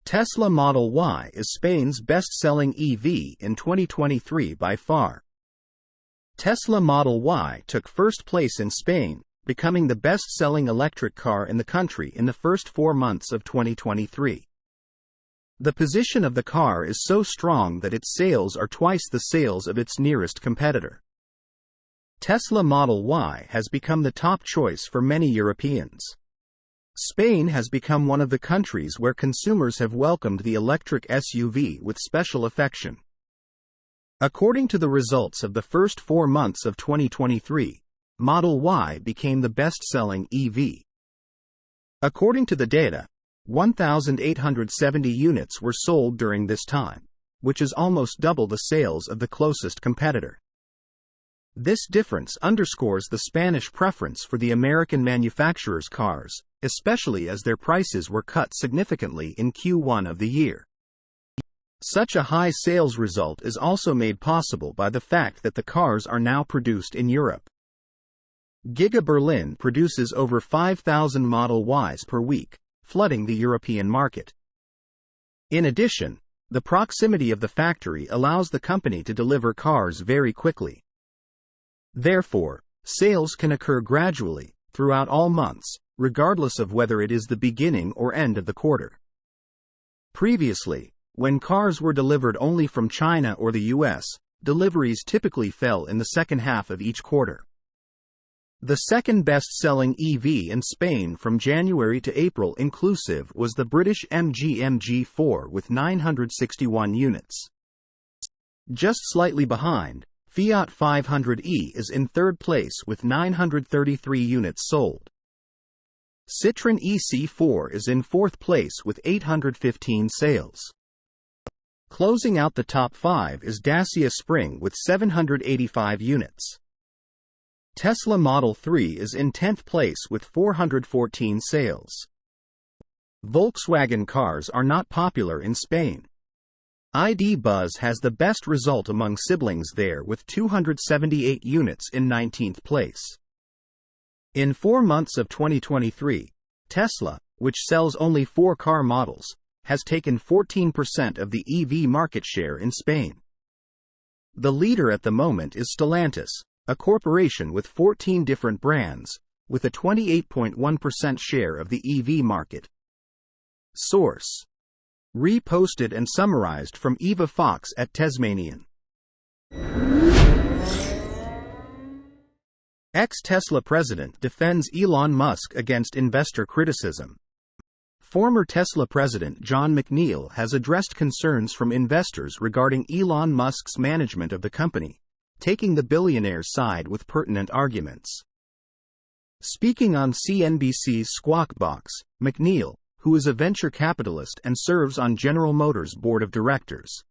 Tesla Model Y is Spain's best-selling EV in 2023 by far. Tesla Model Y took first place in Spain, becoming the best-selling electric car in the country in the first 4 months of 2023. The position of the car is so strong that its sales are twice the sales of its nearest competitor. Tesla Model Y has become the top choice for many Europeans. Spain has become one of the countries where consumers have welcomed the electric SUV with special affection. According to the results of the first 4 months of 2023, Model Y became the best-selling EV. According to the data, 1,870 units were sold during this time, which is almost double the sales of the closest competitor. This difference underscores the Spanish preference for the American manufacturer's cars, especially as their prices were cut significantly in Q1 of the year. Such a high sales result is also made possible by the fact that the cars are now produced in Europe. Giga Berlin produces over 5,000 Model Ys per week, flooding the European market. In addition, the proximity of the factory allows the company to deliver cars very quickly. Therefore, sales can occur gradually, throughout all months, regardless of whether it is the beginning or end of the quarter. Previously, when cars were delivered only from China or the US, deliveries typically fell in the second half of each quarter. The second best-selling EV in Spain from January to April inclusive was the British MG MG4 with 961 units. Just slightly behind, Fiat 500e is in third place with 933 units sold. Citroën EC4 is in fourth place with 815 sales. Closing out the top 5 is Dacia Spring with 785 units. Tesla Model 3 is in 10th place with 414 sales. Volkswagen cars are not popular in Spain. ID. Buzz has the best result among siblings there with 278 units in 19th place. In 4 months of 2023, Tesla, which sells only 4 car models, has taken 14% of the EV market share in Spain. The leader at the moment is Stellantis, a corporation with 14 different brands, with a 28.1% share of the EV market. Source: reposted and summarized from Eva Fox at Tasmanian. Ex-Tesla president defends Elon Musk against investor criticism. Former Tesla president Jon McNeill has addressed concerns from investors regarding Elon Musk's management of the company, taking the billionaire's side with pertinent arguments. Speaking on CNBC's Squawk Box, McNeill, who is a venture capitalist and serves on General Motors' board of directors,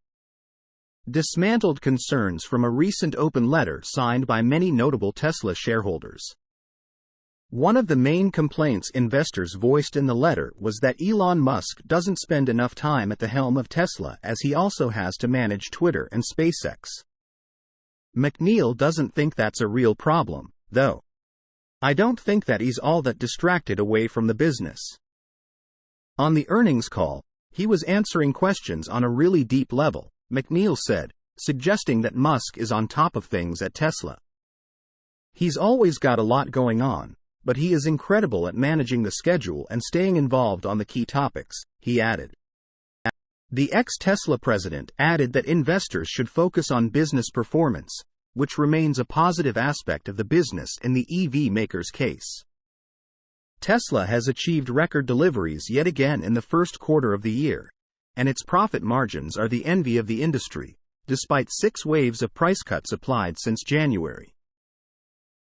dismantled concerns from a recent open letter signed by many notable Tesla shareholders. One of the main complaints investors voiced in the letter was that Elon Musk doesn't spend enough time at the helm of Tesla as he also has to manage Twitter and SpaceX. McNeill doesn't think that's a real problem, though. "I don't think that he's all that distracted away from the business." On the earnings call, he was answering questions on a really deep level, McNeill said, suggesting that Musk is on top of things at Tesla. "He's always got a lot going on, but he is incredible at managing the schedule and staying involved on the key topics," he added. The ex-Tesla president added that investors should focus on business performance, which remains a positive aspect of the business in the EV maker's case. Tesla has achieved record deliveries yet again in the first quarter of the year, and its profit margins are the envy of the industry, despite 6 waves of price cuts applied since January.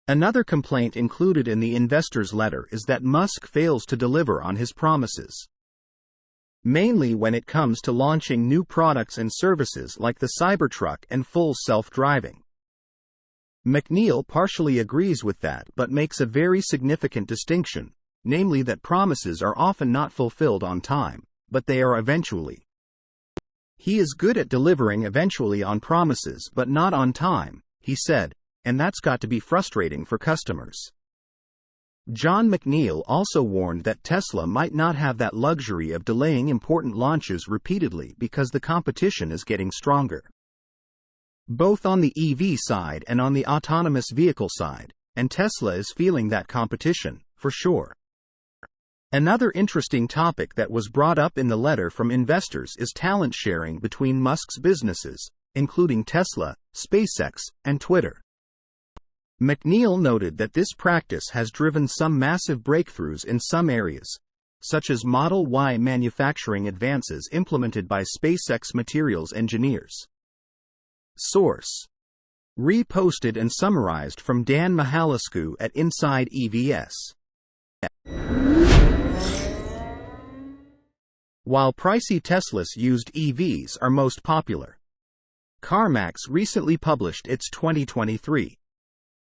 Another complaint included in the investor's letter is that Musk fails to deliver on his promises, mainly when it comes to launching new products and services like the Cybertruck and full self-driving. McNeill partially agrees with that but makes a very significant distinction, namely that promises are often not fulfilled on time, but they are eventually. "He is good at delivering eventually on promises but not on time," he said, "and that's got to be frustrating for customers." John McNeil also warned that Tesla might not have that luxury of delaying important launches repeatedly because the competition is getting stronger, both on the EV side and on the autonomous vehicle side, and Tesla is feeling that competition, for sure. Another interesting topic that was brought up in the letter from investors is talent sharing between Musk's businesses, including Tesla, SpaceX, and Twitter. McNeil noted that this practice has driven some massive breakthroughs in some areas, such as Model Y manufacturing advances implemented by SpaceX materials engineers. Source: reposted and summarized from Dan Mihalascu at Inside EVS. While pricey Tesla's used EVs are most popular, CarMax recently published its 2023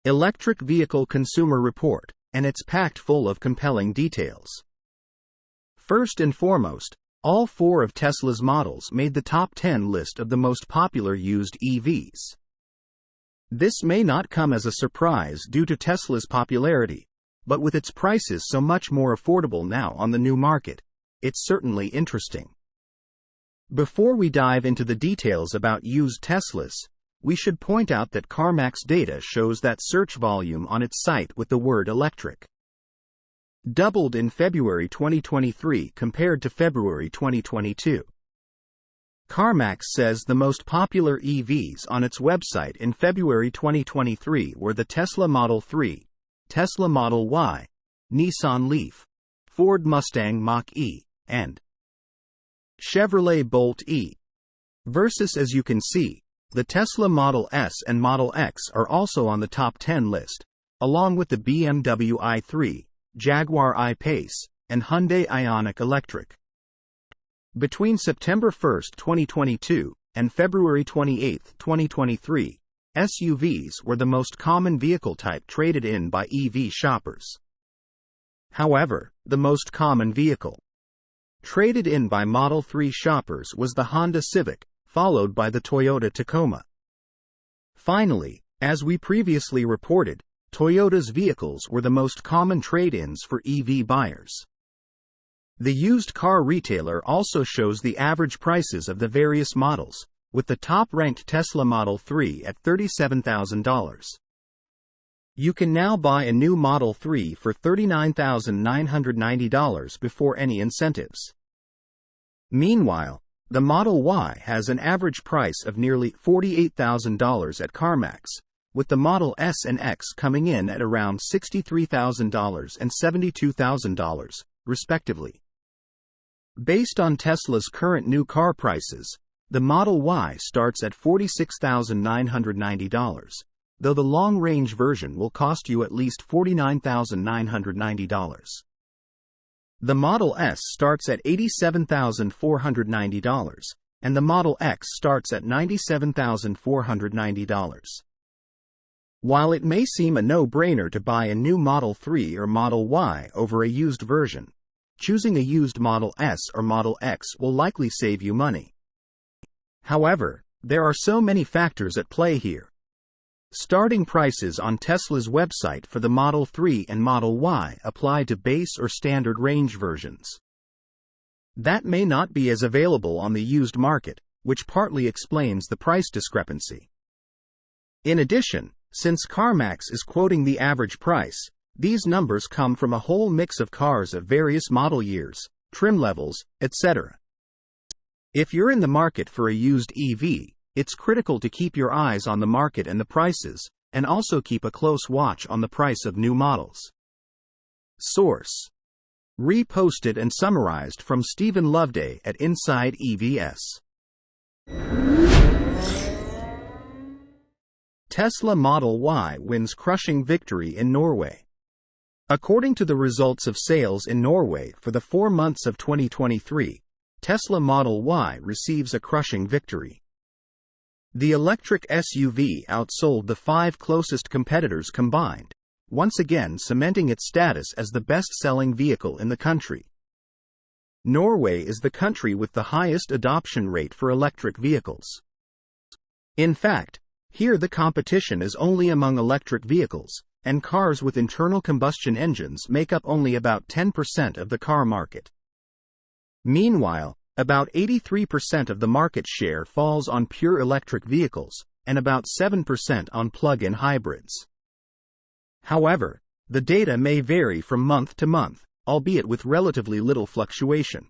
Electric Vehicle Consumer Report, and it's packed full of compelling details. First and foremost, all 4 of Tesla's models made the top 10 list of the most popular used EVs. This may not come as a surprise due to Tesla's popularity, but with its prices so much more affordable now on the new market, it's certainly interesting. Before we dive into the details about used Teslas, we should point out that CarMax data shows that search volume on its site with the word electric doubled in February 2023 compared to February 2022. CarMax says the most popular EVs on its website in February 2023 were the Tesla Model 3, Tesla Model Y, Nissan Leaf, Ford Mustang Mach-E, and Chevrolet Bolt E. Versus, as you can see, the Tesla Model S and Model X are also on the top 10 list, along with the BMW i3, Jaguar I-Pace, and Hyundai Ioniq Electric. Between September 1, 2022, and February 28, 2023, SUVs were the most common vehicle type traded in by EV shoppers. However, the most common vehicle traded in by Model 3 shoppers was the Honda Civic, followed by the Toyota Tacoma. Finally, as we previously reported, Toyota's vehicles were the most common trade-ins for EV buyers. The used car retailer also shows the average prices of the various models, with the top-ranked Tesla Model 3 at $37,000. You can now buy a new Model 3 for $39,990 before any incentives. Meanwhile, the Model Y has an average price of nearly $48,000 at CarMax, with the Model S and X coming in at around $63,000 and $72,000, respectively. Based on Tesla's current new car prices, the Model Y starts at $46,990, though the long-range version will cost you at least $49,990. The Model S starts at $87,490, and the Model X starts at $97,490. While it may seem a no-brainer to buy a new Model 3 or Model Y over a used version, choosing a used Model S or Model X will likely save you money. However, there are so many factors at play here. Starting prices on Tesla's website for the Model 3 and Model Y apply to base or standard range versions. That may not be as available on the used market, which partly explains the price discrepancy. In addition, since CarMax is quoting the average price, these numbers come from a whole mix of cars of various model years, trim levels, etc. If you're in the market for a used EV, it's critical to keep your eyes on the market and the prices, and also keep a close watch on the price of new models. Source: reposted and summarized from Stephen Loveday at Inside EVS. Tesla Model Y wins crushing victory in Norway. According to the results of sales in Norway for the 4 months of 2023, Tesla Model Y receives a crushing victory. The electric SUV outsold the 5 closest competitors combined, once again cementing its status as the best-selling vehicle in the country. Norway is the country with the highest adoption rate for electric vehicles. In fact, here the competition is only among electric vehicles, and cars with internal combustion engines make up only about 10% of the car market. Meanwhile, about 83% of the market share falls on pure electric vehicles, and about 7% on plug-in hybrids. However, the data may vary from month to month, albeit with relatively little fluctuation.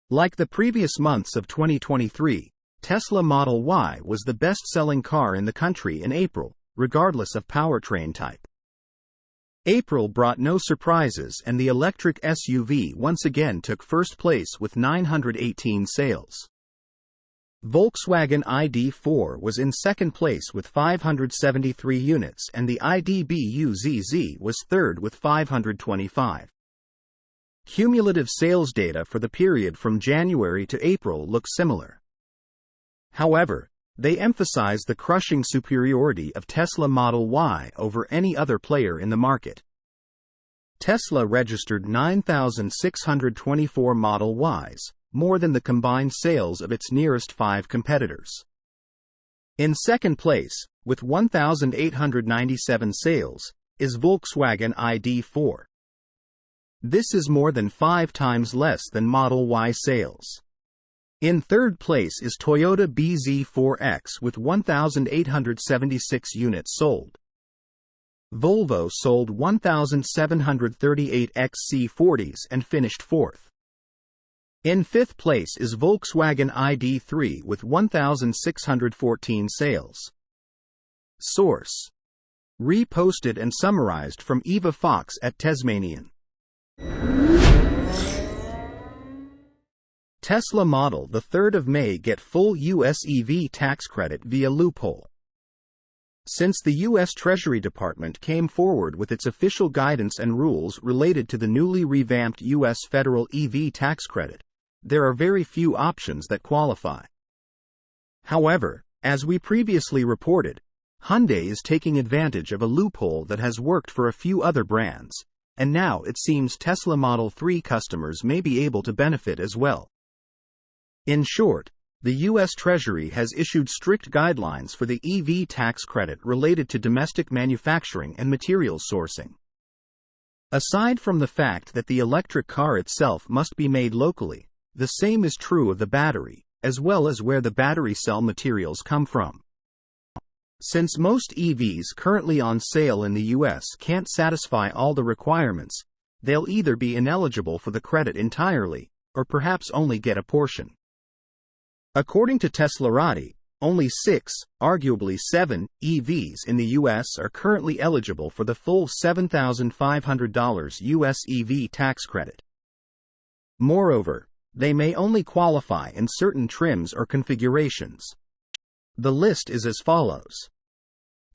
Like the previous months of 2023, Tesla Model Y was the best-selling car in the country in April, regardless of powertrain type. April brought no surprises, and the electric SUV once again took first place with 918 sales. Volkswagen ID.4 was in second place with 573 units, and the ID. Buzz was third with 525. Cumulative sales data for the period from January to April look similar. However, they emphasize the crushing superiority of Tesla Model Y over any other player in the market. Tesla registered 9,624 Model Ys, more than the combined sales of its nearest 5 competitors. In second place, with 1,897 sales, is Volkswagen ID.4. This is more than 5 times less than Model Y sales. In third place is Toyota bZ4X with 1,876 units sold. Volvo sold 1,738 XC40s and finished fourth. In fifth place is Volkswagen ID.3 with 1,614 sales. Source: reposted and summarized from Eva Fox at Tesmanian. Tesla Model the 3rd of May get full U.S. EV tax credit via loophole. Since the U.S. Treasury Department came forward with its official guidance and rules related to the newly revamped U.S. federal EV tax credit, there are very few options that qualify. However, as we previously reported, Hyundai is taking advantage of a loophole that has worked for a few other brands, and now it seems Tesla Model 3 customers may be able to benefit as well. In short, the U.S. Treasury has issued strict guidelines for the EV tax credit related to domestic manufacturing and materials sourcing. Aside from the fact that the electric car itself must be made locally, the same is true of the battery, as well as where the battery cell materials come from. Since most EVs currently on sale in the U.S. can't satisfy all the requirements, they'll either be ineligible for the credit entirely, or perhaps only get a portion. According to Teslarati, only 6, arguably 7, EVs in the U.S. are currently eligible for the full $7,500 U.S. EV tax credit. Moreover, they may only qualify in certain trims or configurations. The list is as follows: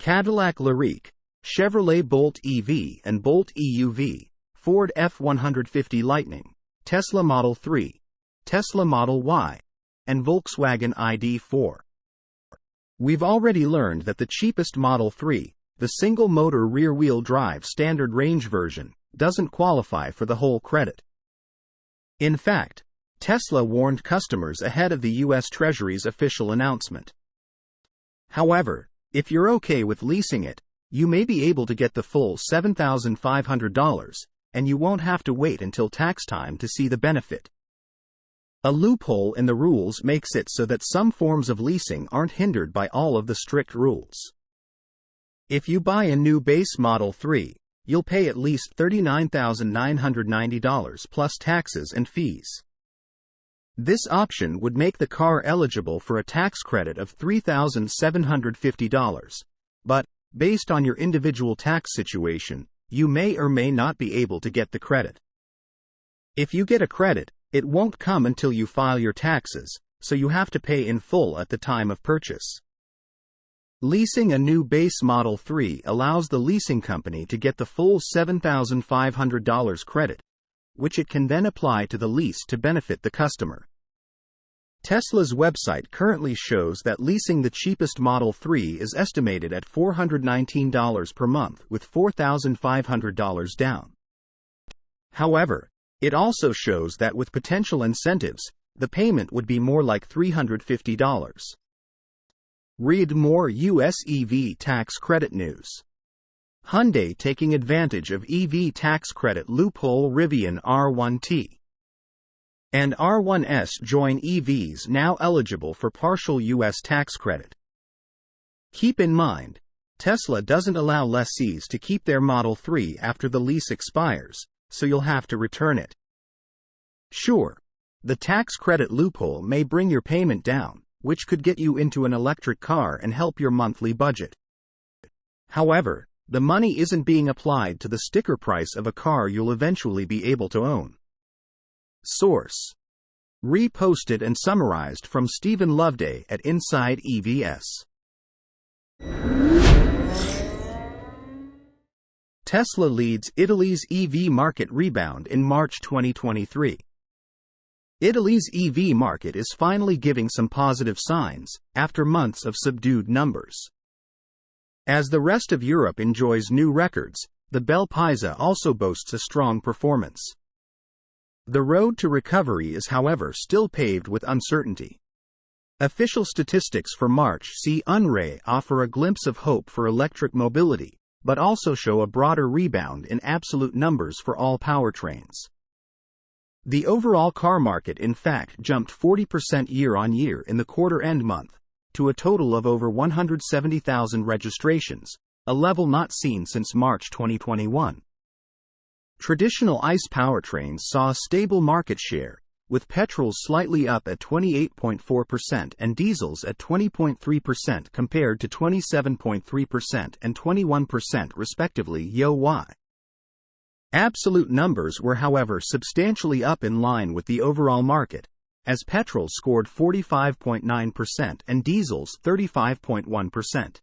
Cadillac LYRIQ, Chevrolet Bolt EV and Bolt EUV, Ford F-150 Lightning, Tesla Model 3, Tesla Model Y, and Volkswagen ID.4. We've already learned that the cheapest Model 3, the single-motor rear-wheel drive standard range version, doesn't qualify for the whole credit. In fact, Tesla warned customers ahead of the U.S. Treasury's official announcement. However, if you're okay with leasing it, you may be able to get the full $7,500, and you won't have to wait until tax time to see the benefit. A loophole in the rules makes it so that some forms of leasing aren't hindered by all of the strict rules. If you buy a new base Model 3, you'll pay at least $39,990 plus taxes and fees. This option would make the car eligible for a tax credit of $3,750, but, based on your individual tax situation, you may or may not be able to get the credit. If you get a credit, it won't come until you file your taxes, so you have to pay in full at the time of purchase. Leasing a new base Model 3 allows the leasing company to get the full $7,500 credit, which it can then apply to the lease to benefit the customer. Tesla's website currently shows that leasing the cheapest Model 3 is estimated at $419 per month with $4,500 down. However, it also shows that with potential incentives, the payment would be more like $350. Read more U.S. EV tax credit news. Hyundai taking advantage of EV tax credit loophole. Rivian R1T and R1S join EVs now eligible for partial U.S. tax credit. Keep in mind, Tesla doesn't allow lessees to keep their Model 3 after the lease expires, so you'll have to return it. Sure, the tax credit loophole may bring your payment down, which could get you into an electric car and help your monthly budget. However, the money isn't being applied to the sticker price of a car you'll eventually be able to own. Source: reposted and summarized from Stephen Loveday at Inside EVs. Tesla leads Italy's EV market rebound in March 2023. Italy's EV market is finally giving some positive signs, after months of subdued numbers. As the rest of Europe enjoys new records, the Bel Paese also boasts a strong performance. The road to recovery is, however, still paved with uncertainty. Official statistics for March see UNRE offer a glimpse of hope for electric mobility, but also show a broader rebound in absolute numbers for all powertrains. The overall car market in fact jumped 40% year-on-year in the quarter-end month, to a total of over 170,000 registrations, a level not seen since March 2021. Traditional ICE powertrains saw a stable market share, with petrols slightly up at 28.4% and diesels at 20.3% compared to 27.3% and 21% respectively year-on-year. Absolute numbers were, however, substantially up in line with the overall market, as petrol scored 45.9% and diesels 35.1%.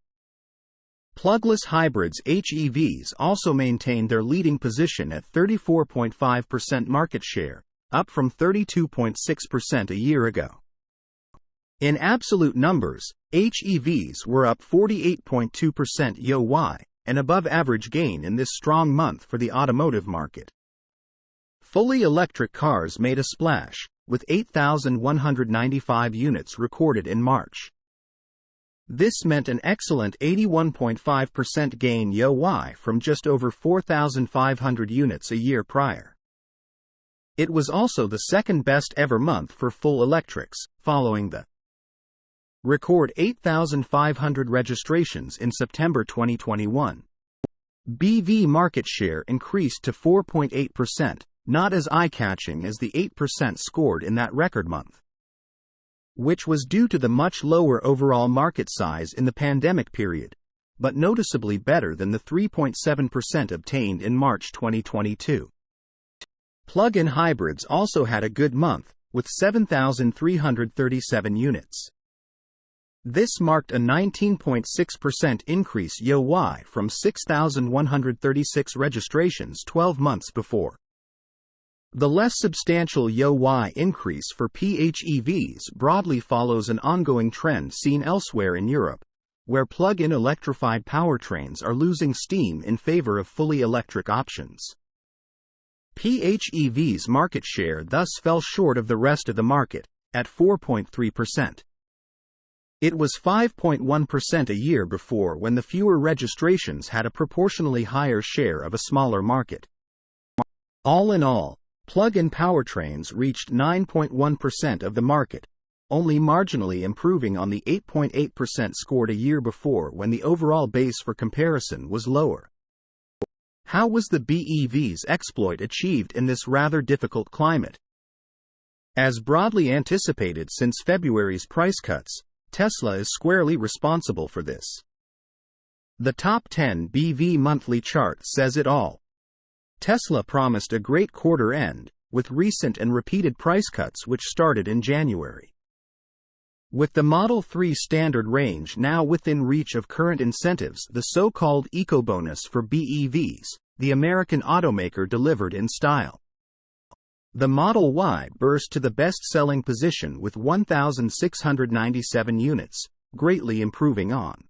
Plugless hybrids HEVs also maintained their leading position at 34.5% market share, up from 32.6% a year ago. In absolute numbers, HEVs were up 48.2% year-on-year, an above-average gain in this strong month for the automotive market. Fully electric cars made a splash, with 8,195 units recorded in March. This meant an excellent 81.5% gain year-on-year from just over 4,500 units a year prior. It was also the second-best ever month for full electrics, following the record 8,500 registrations in September 2021. BEV market share increased to 4.8%, not as eye-catching as the 8% scored in that record month, which was due to the much lower overall market size in the pandemic period, but noticeably better than the 3.7% obtained in March 2022. Plug-in hybrids also had a good month, with 7,337 units. This marked a 19.6% increase year-on-year from 6,136 registrations 12 months before. The less substantial year-on-year increase for PHEVs broadly follows an ongoing trend seen elsewhere in Europe, where plug-in electrified powertrains are losing steam in favor of fully electric options. PHEVs' market share thus fell short of the rest of the market, at 4.3%. It was 5.1% a year before, when the fewer registrations had a proportionally higher share of a smaller market. All in all, plug-in powertrains reached 9.1% of the market, only marginally improving on the 8.8% scored a year before, when the overall base for comparison was lower. How was the BEV's exploit achieved in this rather difficult climate? As broadly anticipated since February's price cuts, Tesla is squarely responsible for this. The top 10 BEV monthly chart says it all. Tesla promised a great quarter end, with recent and repeated price cuts which started in January. With the Model 3 standard range now within reach of current incentives, the so-called eco-bonus for BEVs, the American automaker delivered in style. The Model Y burst to the best-selling position with 1,697 units, greatly improving on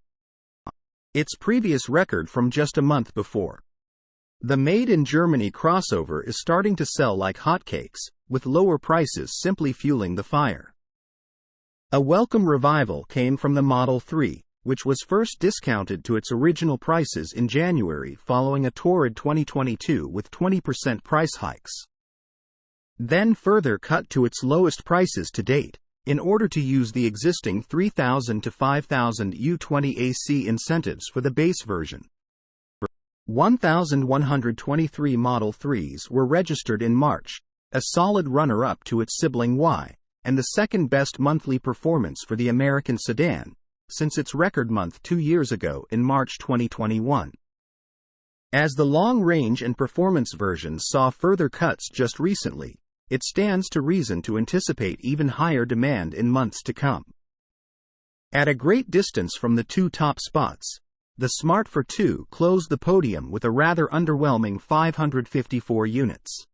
its previous record from just a month before. The Made in Germany crossover is starting to sell like hotcakes, with lower prices simply fueling the fire. A welcome revival came from the Model 3, which was first discounted to its original prices in January following a torrid 2022 with 20% price hikes. Then further cut to its lowest prices to date, in order to use the existing 3,000 to 5,000 U20 AC incentives for the base version. 1,123 Model 3s were registered in March, a solid runner-up to its sibling Y, and the second-best monthly performance for the American sedan, since its record month 2 years ago in March 2021. As the long-range and performance versions saw further cuts just recently, it stands to reason to anticipate even higher demand in months to come. At a great distance from the two top spots, the Smart Fortwo closed the podium with a rather underwhelming 554 units.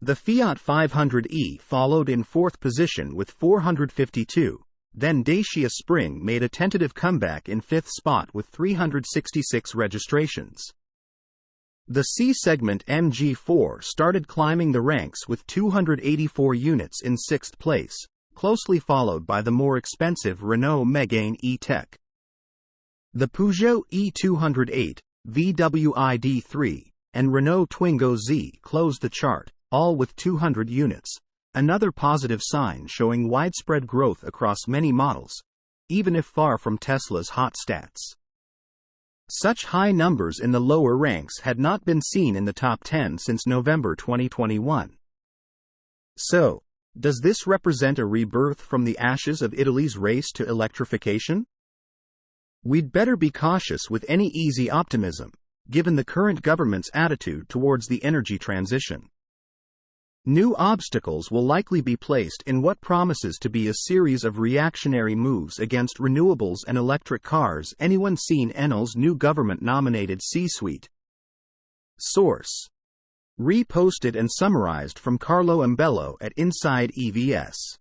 The Fiat 500e followed in fourth position with 452, then Dacia Spring made a tentative comeback in fifth spot with 366 registrations. The C-segment MG4 started climbing the ranks with 284 units in sixth place, closely followed by the more expensive Renault Megane E-Tech. The Peugeot E208, VW ID.3, and Renault Twingo Z closed the chart, all with 200 units, another positive sign showing widespread growth across many models, even if far from Tesla's hot stats. Such high numbers in the lower ranks had not been seen in the top 10 since November 2021. So, does this represent a rebirth from the ashes of Italy's race to electrification? We'd better be cautious with any easy optimism, given the current government's attitude towards the energy transition. New obstacles will likely be placed in what promises to be a series of reactionary moves against renewables and electric cars. Anyone seen Enel's new government-nominated C-suite? Source. Reposted and summarized from Carlo Embello at Inside EVS.